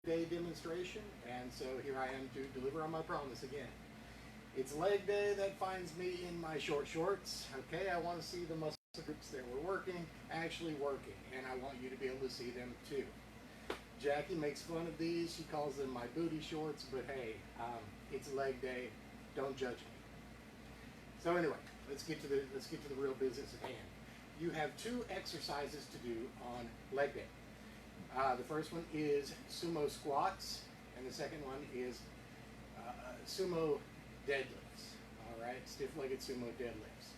day demonstration, and so here I am to deliver on my promise again. It's leg day that finds me in my short shorts. Okay, I want to see the muscle groups that we're working actually working, and I want you to be able to see them too. Jackie makes fun of these. She calls them my booty shorts, but hey, it's leg day. Don't judge me. So anyway, let's get to the real business at hand. You have two exercises to do on leg day. The first one is sumo squats, and the second one is sumo deadlifts. All right, stiff-legged sumo deadlifts.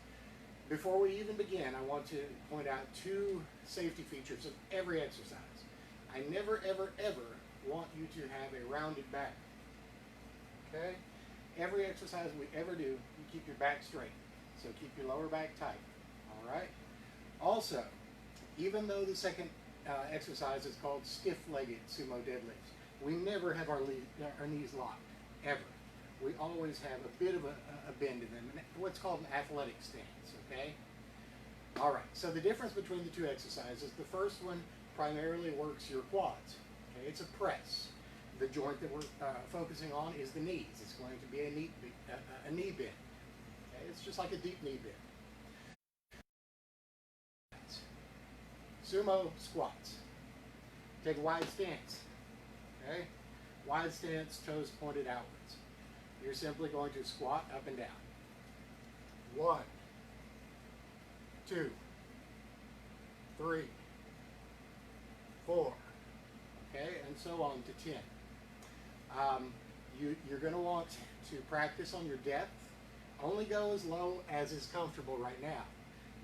Before we even begin, I want to point out two safety features of every exercise. I never, ever, ever want you to have a rounded back. Okay? Every exercise we ever do, you keep your back straight. So keep your lower back tight. All right? Also, even though the second exercise is called stiff-legged sumo deadlifts, we never have our knees locked, ever. We always have a bit of a bend in them, what's called an athletic stance, okay? All right, so the difference between the two exercises, the first one primarily works your quads, okay? It's a press. The joint that we're focusing on is the knees. It's going to be a knee bend, okay? It's just like a deep knee bend. Sumo squats. Take a wide stance, okay? Wide stance, toes pointed outwards. You're simply going to squat up and down. 1, 2, 3, 4, okay, and so on to 10. You're going to want to practice on your depth. Only go as low as is comfortable right now.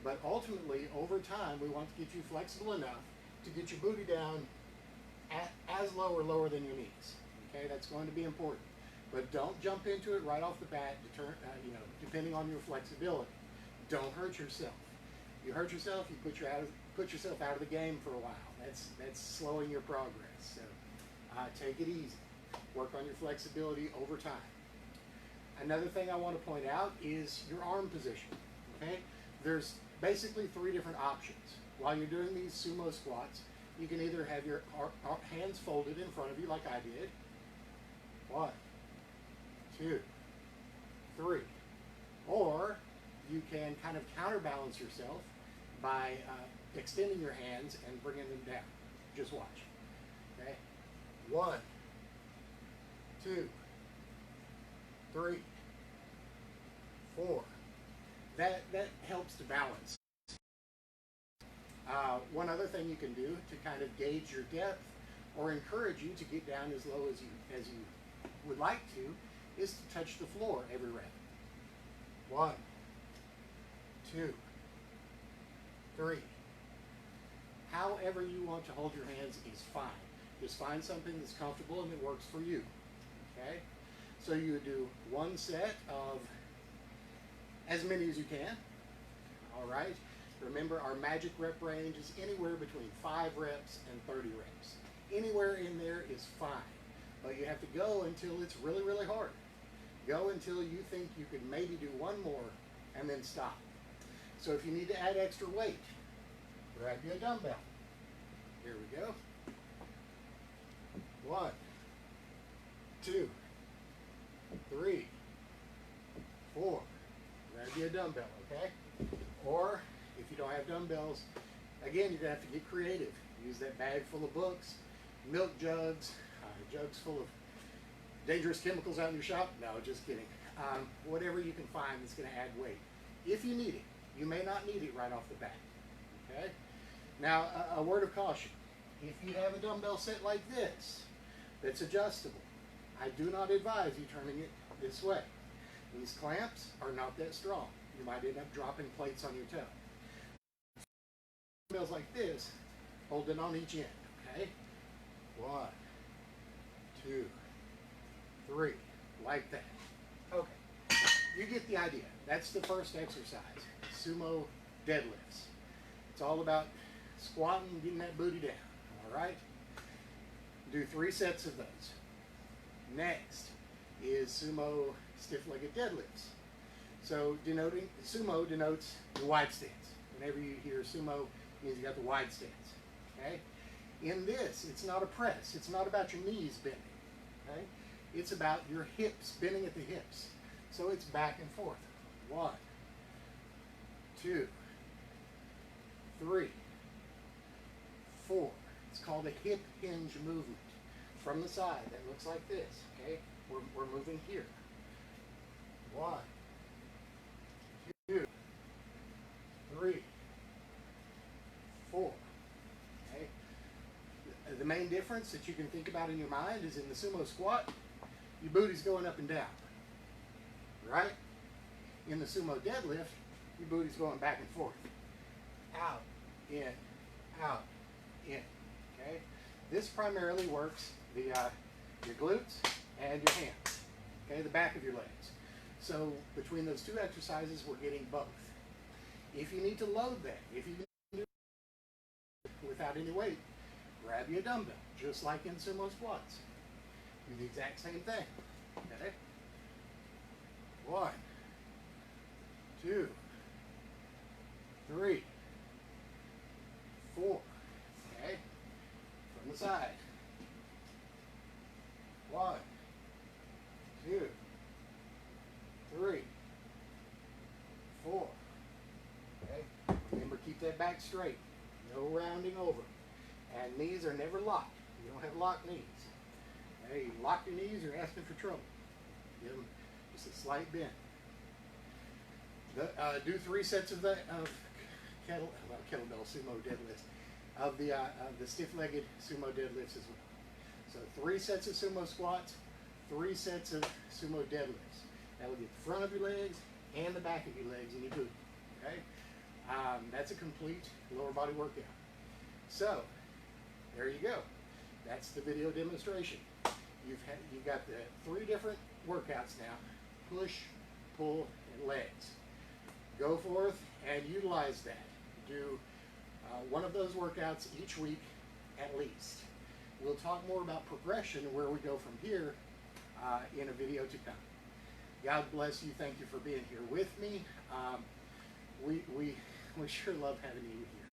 But ultimately, over time, we want to get you flexible enough to get your booty down as low or lower than your knees. Okay, that's going to be important. But don't jump into it right off the bat, depending on your flexibility. Don't hurt yourself. You hurt yourself, you put yourself out of the game for a while. That's slowing your progress. So take it easy. Work on your flexibility over time. Another thing I want to point out is your arm position. Okay, there's basically 3 different options. While you're doing these sumo squats, you can either have your hands folded in front of you like I did. 1, 2, 3. Or you can kind of counterbalance yourself by extending your hands and bringing them down. Just watch. Okay? 1, 2, 3, 4. That helps to balance. One other thing you can do to kind of gauge your depth or encourage you to get down as low as you would like to is to touch the floor every rep. 1, 2, 3. However you want to hold your hands is fine. Just find something that's comfortable and that works for you. Okay? So you do 1 set of as many as you can. All right? Remember, our magic rep range is anywhere between 5 reps and 30 reps. Anywhere in there is fine. But you have to go until it's really, really hard. Go until you think you could maybe do 1 more and then stop. So if you need to add extra weight, grab you a dumbbell. Here we go. 1, 2, 3, 4. Grab you a dumbbell, okay? Or if you don't have dumbbells, again, you're going to have to get creative. Use that bag full of books, milk jugs, jugs full of dangerous chemicals out in your shop. No, just kidding. Whatever you can find that's going to add weight. If you need it. You may not need it right off the bat. Okay? Now, a word of caution. If you have a dumbbell set like this, that's adjustable, I do not advise you turning it this way. These clamps are not that strong. You might end up dropping plates on your toe. Dumbbells like this, hold it on each end. Okay? 1, 2, 3, like that. Okay. You get the idea. That's the first exercise, sumo deadlifts. It's all about squatting and getting that booty down, all right? Do 3 sets of those. Next is sumo stiff-legged deadlifts. So sumo denotes the wide stance. Whenever you hear sumo, it means you got the wide stance, okay? In this, it's not a press. It's not about your knees bending. Okay? It's about your hips, bending at the hips. So it's back and forth. 1, 2, 3, 4. It's called a hip hinge movement. From the side, that looks like this. Okay? We're moving here. 1, 2, 3, 4. Okay? The main difference that you can think about in your mind is in the sumo squat, your booty's going up and down. Right? In the sumo deadlift, your booty's going back and forth. Out, in, out, in. Okay? This primarily works the your glutes and your hands. Okay, the back of your legs. So between those two exercises, we're getting both. If you need to load that, if you do without any weight, grab you a dumbbell, just like in sumo squats. Do the exact same thing. Okay? 1, 2, 3, 4. Okay? From the side. 1, 2, 3, 4. Okay? Remember, keep that back straight. No rounding over. And knees are never locked. You don't have locked knees. Okay? You lock your knees, you're asking for trouble. Give them just a slight bend. Do 3 sets of that kettlebell sumo deadlifts of the stiff-legged sumo deadlifts as well. So 3 sets of sumo squats, 3 sets of sumo deadlifts. That will get the front of your legs and the back of your legs in your booty. Okay, that's a complete lower body workout. So there you go. That's the video demonstration. You've got the 3 different workouts now: push, pull, and legs. Go forth and utilize that. Do one of those workouts each week at least. We'll talk more about progression and where we go from here in a video to come. God bless you. Thank you for being here with me. We sure love having you here.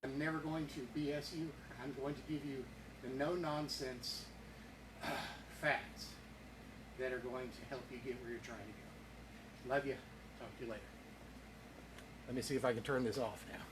I'm never going to BS you. I'm going to give you the no-nonsense facts that are going to help you get where you're trying to go. Love you. Talk to you later. Let me see if I can turn this off now.